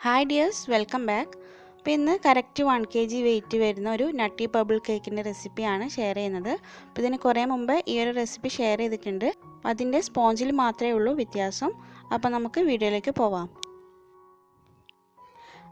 Hi dears, welcome back. അപ്പോൾ ഇന്ന് correct 1 kg wait വരുന്ന ഒരു നട്ടി ബബിൾ കേക്കിൻ്റെ റെസിപ്പിയാണ് ഷെയർ ചെയ്യുന്നത്. അപ്പോൾ ഇതിന് കുറേ മുമ്പ് ഈ ഒരു റെസിപ്പി ഷെയർ ചെയ്തിട്ടുണ്ട്. അതിൻ്റെ സ്പോഞ്ചിൽ മാത്രമേ ഉള്ളൂ വ്യത്യാസം. അപ്പോൾ നമുക്ക് വീഡിയോയിലേക്ക് പോവാം.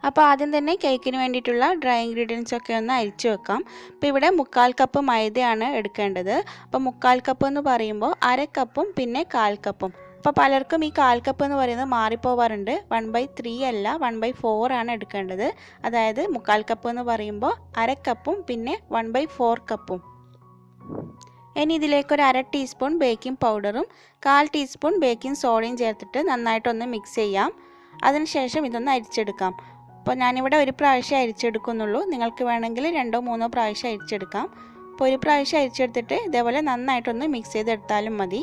അപ്പോൾ ആദ്യം തന്നെ കേക്കിന് വേണ്ടിയിട്ടുള്ള ഡ്രൈ ഇൻഗ്രീഡിയൻസ് ഒക്കെ ഒന്ന് അരിച്ചു വെക്കാം. അപ്പോൾ ഇവിടെ 1/4 കപ്പ് മൈദയാണ് എടുക്കേണ്ടത്. അപ്പോൾ 1/4 കപ്പ് എന്ന് പറയുമ്പോൾ 1/2 കപ്പും പിന്നെ 1/4 കപ്പും. അപ്പോൾ പലർക്കും ഈ 1/4 കപ്പ് എന്ന് പറയുന്നത് മാറിപ്പോവാറുണ്ട്. 1/3 അല്ല 1/4 ആണ് എടുക്കേണ്ടത്. അതായത് 1/4 കപ്പ് എന്ന് പറയുമ്പോൾ 1/2 കപ്പും പിന്നെ 1/4 കപ്പും. ഇനി ഇതിലേക്ക് ഒരു 1/2 ടീസ്പൂൺ ബേക്കിംഗ് പൗഡറും 1/4 ടീസ്പൂൺ ബേക്കിംഗ് സോഡയും ചേർത്തിട്ട് നന്നായിട്ടൊന്ന് മിക്സ് ചെയ്യാം. അതിനുശേഷം ഇതൊന്ന് അരിച്ചെടുക്കാം. അപ്പോൾ ഞാനിവിടെ ഒരു പ്രാവശ്യം അരിച്ചെടുക്കുന്നുള്ളൂ. നിങ്ങൾക്ക് വേണമെങ്കിൽ 2-3 പ്രാവശ്യം അരിച്ചെടുക്കാം. അപ്പോൾ ഒരു പ്രാവശ്യം അരിച്ചെടുത്തിട്ട് ഇതേപോലെ നന്നായിട്ടൊന്ന് മിക്സ് ചെയ്തെടുത്താലും മതി.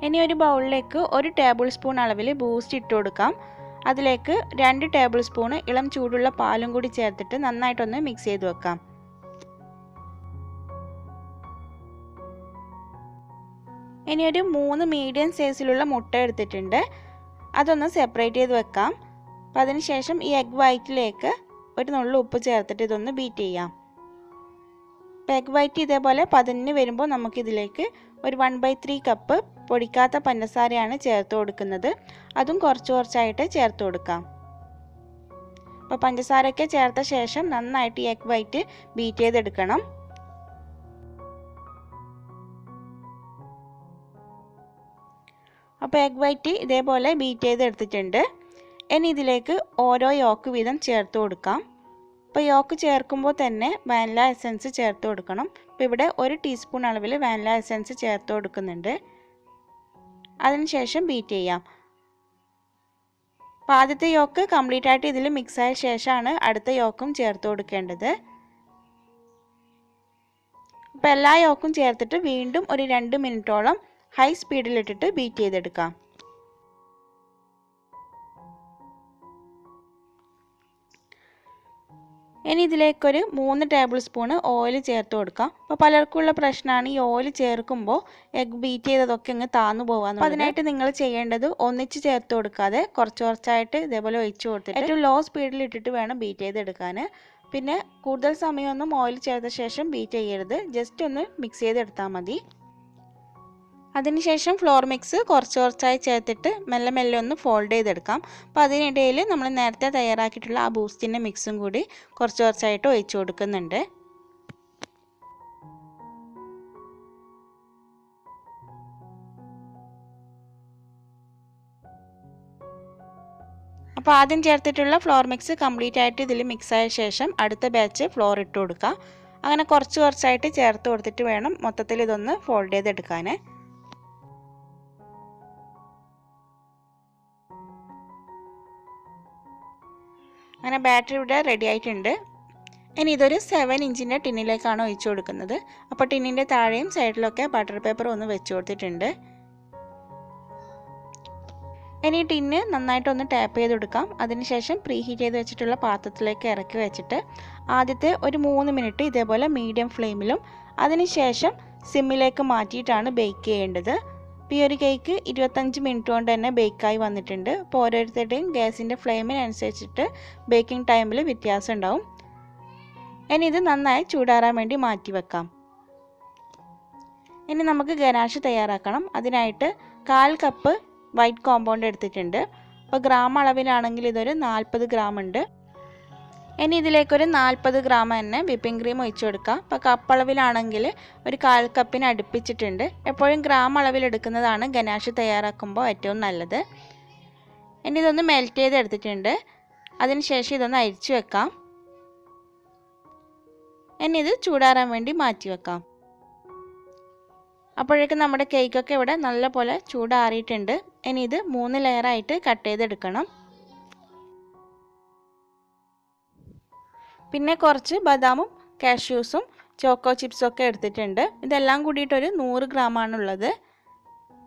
ഇനി ഒരു ബൗളിലേക്ക് 1 ടേബിൾ സ്പൂൺ അളവിൽ ബൂസ്റ്റ് ഇട്ട് കൊടുക്കാം. അതിലേക്ക് 2 ടേബിൾ സ്പൂൺ ഇളം ചൂടുള്ള പാലും കൂടി ചേർത്തിട്ട് നന്നായിട്ടൊന്ന് മിക്സ് ചെയ്ത് വെക്കാം. ഇനി ഒരു 3 മീഡിയം സൈസിലുള്ള മുട്ട എടുത്തിട്ടുണ്ട്. അതൊന്ന് സെപ്പറേറ്റ് ചെയ്ത് വെക്കാം. അപ്പോൾ അതിനുശേഷം ഈ എഗ് വൈറ്റിലേക്ക് ഒരു നുള്ളു ഉപ്പ് ചേർത്തിട്ട് ഇതൊന്ന് ബീറ്റ് ചെയ്യാം. അപ്പോൾ എഗ് വൈറ്റ് ഇതേപോലെ പതഞ്ഞ് വരുമ്പോൾ നമുക്കിതിലേക്ക് ഒരു 1/3 കപ്പ് പൊടിക്കാത്ത പഞ്ചസാരയാണ് ചേർത്ത് കൊടുക്കുന്നത്. അതും കുറച്ചായിട്ട് ചേർത്ത് കൊടുക്കാം. അപ്പോൾ പഞ്ചസാരയൊക്കെ ചേർത്ത ശേഷം നന്നായിട്ട് ഈ എഗ് വൈറ്റ് ബീറ്റ് ചെയ്തെടുക്കണം. അപ്പോൾ എഗ് വൈറ്റ് ഇതേപോലെ ബീറ്റ് ചെയ്തെടുത്തിട്ടുണ്ട്. ഇനി ഇതിലേക്ക് ഓരോ യോക്ക് വീതം ചേർത്ത് കൊടുക്കാം. അപ്പോൾ യോക്ക് ചേർക്കുമ്പോൾ തന്നെ വാനില എസൻസ് ചേർത്ത് കൊടുക്കണം. അപ്പോൾ ഇവിടെ 1 ടീസ്പൂൺ അളവിൽ വാനില എസൻസ് ചേർത്ത് കൊടുക്കുന്നുണ്ട്. അതിനുശേഷം ബീറ്റ് ചെയ്യാം. അപ്പോൾ ആദ്യത്തെ യോക്ക് കംപ്ലീറ്റ് ആയിട്ട് ഇതിൽ മിക്സ് ആയ ശേഷമാണ് അടുത്ത യോക്കും ചേർത്ത് കൊടുക്കേണ്ടത്. അപ്പോൾ എല്ലാ യോക്കും ചേർത്തിട്ട് വീണ്ടും ഒരു 2 മിനിറ്റോളം ഹൈ സ്പീഡിലിട്ടിട്ട് ബീറ്റ് ചെയ്തെടുക്കാം. ഇനി ഇതിലേക്കൊരു 3 ടേബിൾ സ്പൂൺ ഓയിൽ ചേർത്ത് കൊടുക്കാം. അപ്പോൾ പലർക്കുള്ള പ്രശ്നമാണ് ഈ ഓയിൽ ചേർക്കുമ്പോൾ എഗ് ബീറ്റ് ചെയ്തതൊക്കെ അങ്ങ് താന്നു പോകാമെന്ന്. അപ്പോൾ അതിനായിട്ട് നിങ്ങൾ ചെയ്യേണ്ടത് ഒന്നിച്ച് ചേർത്ത് കൊടുക്കാതെ കുറച്ചായിട്ട് ഇതേപോലെ ഒഴിച്ച് കൊടുത്തിട്ട് ഏറ്റവും ലോ സ്പീഡിൽ ഇട്ടിട്ട് വേണം ബീറ്റ് ചെയ്തെടുക്കാൻ. പിന്നെ കൂടുതൽ സമയമൊന്നും ഓയിൽ ചേർത്ത ശേഷം ബീറ്റ് ചെയ്യരുത്. ജസ്റ്റ് ഒന്ന് മിക്സ് ചെയ്തെടുത്താൽ മതി. അതിനുശേഷം ഫ്ലോർ മിക്സ് കുറച്ചായി ചേർത്തിട്ട് മെല്ലെ ഒന്ന് ഫോൾഡ് ചെയ്തെടുക്കാം. അപ്പോൾ അതിനിടയിൽ നമ്മൾ നേരത്തെ തയ്യാറാക്കിയിട്ടുള്ള ആ ബൂസ്റ്റിൻ്റെ മിക്സും കൂടി കുറച്ചായിട്ട് ഒഴിച്ചു കൊടുക്കുന്നുണ്ട്. അപ്പോൾ ആദ്യം ചേർത്തിട്ടുള്ള ഫ്ലോർ മിക്സ് കംപ്ലീറ്റ് ആയിട്ട് ഇതിൽ മിക്സ് ആയ ശേഷം അടുത്ത ബാച്ച് ഫ്ലോർ ഇട്ട് കൊടുക്കുക. അങ്ങനെ കുറച്ചായിട്ട് ചേർത്ത് കൊടുത്തിട്ട് വേണം മൊത്തത്തിൽ ഇതൊന്ന് ഫോൾഡ് ചെയ്തെടുക്കാൻ. അങ്ങനെ ബാറ്ററി ഇവിടെ റെഡി ആയിട്ടുണ്ട്. ഇനി ഇതൊരു 7 ഇഞ്ചിൻ്റെ ടിന്നിലേക്കാണ് ഒഴിച്ചു കൊടുക്കുന്നത്. അപ്പോൾ ടിന്നിൻ്റെ താഴെയും സൈഡിലൊക്കെ ബട്ടർ പേപ്പർ ഒന്ന് വെച്ച് കൊടുത്തിട്ടുണ്ട്. ഇനി ടിന്ന് നന്നായിട്ടൊന്ന് ടാപ്പ് ചെയ്ത് കൊടുക്കാം. അതിനുശേഷം പ്രീ ഹീറ്റ് ചെയ്ത് വെച്ചിട്ടുള്ള പാത്രത്തിലേക്ക് ഇറക്കി വെച്ചിട്ട് ആദ്യത്തെ ഒരു 3 മിനിറ്റ് ഇതേപോലെ മീഡിയം ഫ്ലെയിമിലും അതിനുശേഷം സിമ്മിലേക്ക് മാറ്റിയിട്ടാണ് ബേക്ക് ചെയ്യേണ്ടത്. ഈ ഒരു കേക്ക് 25 മിനിറ്റ് കൊണ്ട് തന്നെ ബേക്കായി വന്നിട്ടുണ്ട്. അപ്പോൾ ഓരോരുത്തരുടെയും ഗ്യാസിൻ്റെ ഫ്ലെയിമിനനുസരിച്ചിട്ട് ബേക്കിംഗ് ടൈമിൽ വ്യത്യാസം ഉണ്ടാവും. ഇനി ഇത് നന്നായി ചൂടാറാൻ വേണ്ടി മാറ്റി വെക്കാം. ഇനി നമുക്ക് ഗനാഷ് തയ്യാറാക്കണം. അതിനായിട്ട് 1/4 കപ്പ് വൈറ്റ് കോമ്പൗണ്ട് എടുത്തിട്ടുണ്ട്. അപ്പോൾ ഗ്രാം അളവിലാണെങ്കിൽ ഇതൊരു 40 ഗ്രാം ഉണ്ട്. ഇനി ഇതിലേക്കൊരു 40 ഗ്രാം തന്നെ വിപ്പിംഗ് ക്രീം ഒഴിച്ചു കൊടുക്കാം. അപ്പോൾ കപ്പ് അളവിലാണെങ്കിൽ ഒരു 1/4 കപ്പിന് അടുപ്പിച്ചിട്ടുണ്ട്. എപ്പോഴും ഗ്രാം അളവിലെടുക്കുന്നതാണ് ഗനാഷ് തയ്യാറാക്കുമ്പോൾ ഏറ്റവും നല്ലത്. ഇനി ഇതൊന്ന് മെൽറ്റ് ചെയ്തെടുത്തിട്ടുണ്ട്. അതിനുശേഷം ഇതൊന്ന് അരിച്ചു വെക്കാം. ഇനി ഇത് ചൂടാറാൻ വേണ്ടി മാറ്റി വെക്കാം. അപ്പോഴേക്കും നമ്മുടെ കേക്കൊക്കെ ഇവിടെ നല്ലപോലെ ചൂടാറിയിട്ടുണ്ട്. ഇനി ഇത് 3 ലെയറായിട്ട് കട്ട് ചെയ്തെടുക്കണം. പിന്നെ കുറച്ച് ബദാമും കാഷ്യൂസും ചോക്കോ ചിപ്സും ഒക്കെ എടുത്തിട്ടുണ്ട്. ഇതെല്ലാം കൂടിയിട്ടൊരു 100 ഗ്രാമാണുള്ളത്.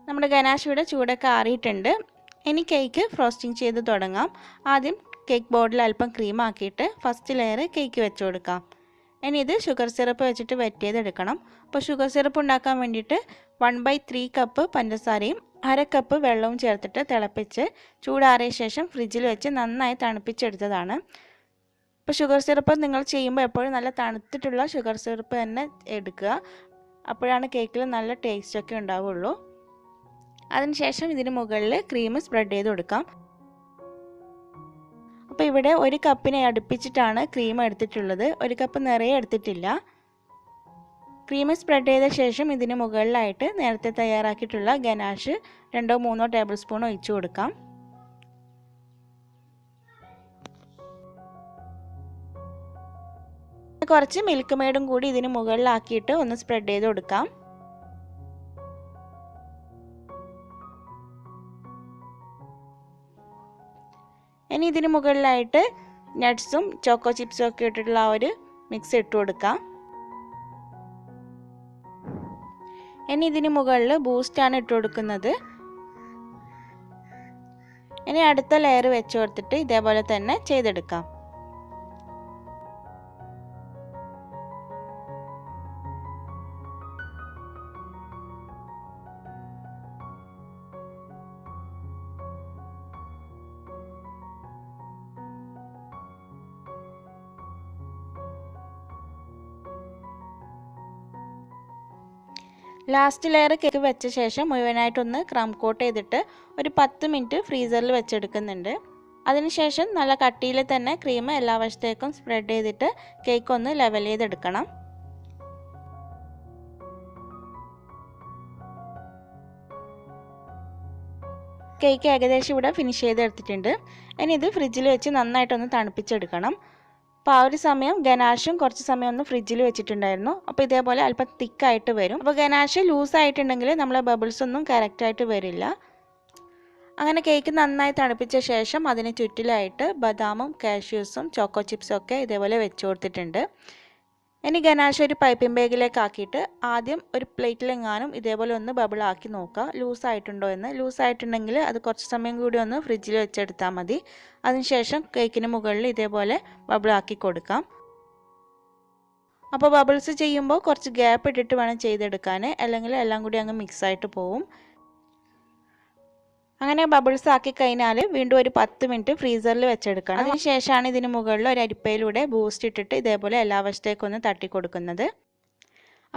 നമ്മുടെ ഗനാഷ് ഇവിടെ ചൂടൊക്കെ ആറിയിട്ടുണ്ട്. ഇനി കേക്ക് ഫ്രോസ്റ്റിംഗ് ചെയ്ത് തുടങ്ങാം. ആദ്യം കേക്ക് ബോർഡിൽ അല്പം ക്രീം ആക്കിയിട്ട് ഫസ്റ്റ് ലെയർ കേക്ക് വെച്ച് കൊടുക്കാം. ഇനി ഇത് ഷുഗർ സിറപ്പ് വെച്ചിട്ട് വെറ്റ് ചെയ്തെടുക്കണം. അപ്പോൾ ഷുഗർ സിറപ്പ് ഉണ്ടാക്കാൻ വേണ്ടിയിട്ട് 1/3 കപ്പ് പഞ്ചസാരയും 1/2 കപ്പ് വെള്ളവും ചേർത്തിട്ട് തിളപ്പിച്ച് ചൂടാറിയ ശേഷം ഫ്രിഡ്ജിൽ വെച്ച് നന്നായി തണുപ്പിച്ചെടുത്തതാണ്. അപ്പോൾ ഷുഗർ സിറപ്പ് നിങ്ങൾ ചെയ്യുമ്പോൾ എപ്പോഴും നല്ല തണുത്തിട്ടുള്ള ഷുഗർ സിറപ്പ് തന്നെ എടുക്കുക. അപ്പോഴാണ് കേക്കിൽ നല്ല ടേസ്റ്റൊക്കെ ഉണ്ടാവുള്ളൂ. അതിനുശേഷം ഇതിന് മുകളിൽ ക്രീം സ്പ്രെഡ് ചെയ്ത് കൊടുക്കാം. അപ്പോൾ ഇവിടെ 1 കപ്പിനെ അടുപ്പിച്ചിട്ടാണ് ക്രീം എടുത്തിട്ടുള്ളത്. 1 കപ്പ് നിറയെ എടുത്തിട്ടില്ല. ക്രീം സ്പ്രെഡ് ചെയ്ത ശേഷം ഇതിന് മുകളിലായിട്ട് നേരത്തെ തയ്യാറാക്കിയിട്ടുള്ള ഗനാഷ് 2-3 ടേബിൾ സ്പൂൺ ഒഴിച്ചു കൊടുക്കാം. കുറച്ച് മിൽക്ക് മെയ്ഡും കൂടി ഇതിന് മുകളിലാക്കിയിട്ട് ഒന്ന് സ്പ്രെഡ് ചെയ്ത് കൊടുക്കാം. ഇനി ഇതിന് മുകളിലായിട്ട് നട്ട്സും ചോക്കോ ചിപ്സും ഒക്കെ ഇട്ടിട്ടുള്ള ആ ഒരു മിക്സ് ഇട്ട് കൊടുക്കാം. ഇനി ഇതിന് മുകളിൽ ബൂസ്റ്റാണ് ഇട്ട് കൊടുക്കുന്നത്. ഇനി അടുത്ത ലെയർ വെച്ച് കൊടുത്തിട്ട് ഇതേപോലെ തന്നെ ചെയ്തെടുക്കാം. ലാസ്റ്റ് ലെയർ കേക്ക് വെച്ച ശേഷം മുഴുവനായിട്ടൊന്ന് ക്രം കോട്ട് ചെയ്തിട്ട് ഒരു 10 മിനിറ്റ് ഫ്രീസറിൽ വെച്ചെടുക്കുന്നുണ്ട്. അതിനുശേഷം നല്ല കട്ടിയിൽ തന്നെ ക്രീം എല്ലാ വശത്തേക്കും സ്പ്രെഡ് ചെയ്തിട്ട് കേക്ക് ഒന്ന് ലെവൽ ചെയ്തെടുക്കണം. കേക്ക് ഏകദേശം ഇവിടെ ഫിനിഷ് ചെയ്തെടുത്തിട്ടുണ്ട്. ഇനി ഇത് ഫ്രിഡ്ജിൽ വെച്ച് നന്നായിട്ടൊന്ന് തണുപ്പിച്ചെടുക്കണം. അപ്പോൾ ആ ഒരു സമയം ഗനാഷും കുറച്ച് സമയം ഒന്ന് ഫ്രിഡ്ജിൽ വെച്ചിട്ടുണ്ടായിരുന്നു. അപ്പോൾ ഇതേപോലെ അല്പം തിക്കായിട്ട് വരും. അപ്പോൾ ഗനാഷ് ലൂസായിട്ടുണ്ടെങ്കിൽ നമ്മളെ ബബിൾസ് ഒന്നും കറക്റ്റായിട്ട് വരില്ല. അങ്ങനെ കേക്ക് നന്നായി തണുപ്പിച്ച ശേഷം അതിന് ചുറ്റിലായിട്ട് ബദാമും കാഷ്യൂസും ചോക്കോ ചിപ്സും ഒക്കെ ഇതേപോലെ വെച്ച് കൊടുത്തിട്ടുണ്ട്. ഇനി ഗനാഷ് ഒരു പൈപ്പിംഗ് ബാഗിലേക്ക് ആക്കിയിട്ട് ആദ്യം ഒരു പ്ലേറ്റിലെങ്ങാനും ഇതേപോലെ ഒന്ന് ബബിളാക്കി നോക്കുക ലൂസായിട്ടുണ്ടോ എന്ന്. ലൂസായിട്ടുണ്ടെങ്കിൽ അത് കുറച്ച് സമയം കൂടി ഒന്ന് ഫ്രിഡ്ജിൽ വെച്ചെടുത്താൽ മതി. അതിനുശേഷം കേക്കിന് മുകളിൽ ഇതേപോലെ ബബിളാക്കി കൊടുക്കാം. അപ്പോൾ ബബിൾസ് ചെയ്യുമ്പോൾ കുറച്ച് ഗ്യാപ്പ് ഇട്ടിട്ട് വേണം ചെയ്തെടുക്കാൻ, അല്ലെങ്കിൽ എല്ലാം കൂടി അങ്ങ് മിക്സായിട്ട് പോവും. അങ്ങനെ ബബിൾസ് ആക്കി കഴിഞ്ഞാൽ വീണ്ടും ഒരു 10 മിനിറ്റ് ഫ്രീസറിൽ വെച്ചെടുക്കണം. അതിനുശേഷമാണ് ഇതിന് മുകളിൽ ഒരു അരിപ്പയിലൂടെ ബൂസ്റ്റ് ഇട്ടിട്ട് ഇതേപോലെ എല്ലാ വശത്തേക്കൊന്ന് തട്ടി കൊടുക്കുന്നത്.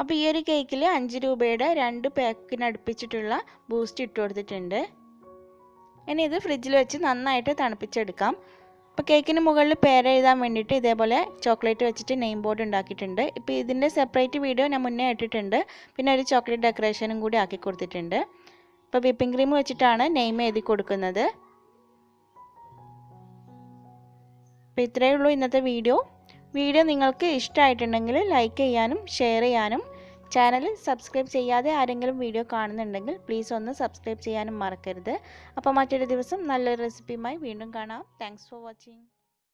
അപ്പോൾ ഈ ഒരു കേക്കിൽ 5 രൂപയുടെ 2 പാക്കിന് അടുപ്പിച്ചിട്ടുള്ള ബൂസ്റ്റ് ഇട്ട് കൊടുത്തിട്ടുണ്ട്. ഇനി ഇത് ഫ്രിഡ്ജിൽ വെച്ച് നന്നായിട്ട് തണുപ്പിച്ചെടുക്കാം. അപ്പോൾ കേക്കിന് മുകളിൽ പേരെഴുതാൻ വേണ്ടിയിട്ട് ഇതേപോലെ ചോക്ലേറ്റ് വെച്ചിട്ട് നെയിം ബോർഡ് ഉണ്ടാക്കിയിട്ടുണ്ട്. ഇപ്പോൾ ഇതിൻ്റെ സെപ്പറേറ്റ് വീഡിയോ ഞാൻ മുന്നേ ഇട്ടിട്ടുണ്ട്. പിന്നെ ഒരു ചോക്ലേറ്റ് ഡെക്കറേഷനും കൂടി ആക്കി കൊടുത്തിട്ടുണ്ട്. ഇപ്പോൾ വിപ്പിംഗ് ക്രീം വെച്ചിട്ടാണ് നെയിം എഴുതി കൊടുക്കുന്നത്. അപ്പോൾ ഇത്രയേ ഉള്ളൂ ഇന്നത്തെ വീഡിയോ. നിങ്ങൾക്ക് ഇഷ്ടമായിട്ടുണ്ടെങ്കിൽ ലൈക്ക് ചെയ്യാനും ഷെയർ ചെയ്യാനും ചാനൽ സബ്സ്ക്രൈബ് ചെയ്യാതെ ആരെങ്കിലും വീഡിയോ കാണുന്നുണ്ടെങ്കിൽ പ്ലീസ് ഒന്ന് സബ്സ്ക്രൈബ് ചെയ്യാനും മറക്കരുത്. അപ്പോൾ മറ്റൊരു ദിവസം നല്ലൊരു റെസിപ്പിയുമായി വീണ്ടും കാണാം. Thanks for watching.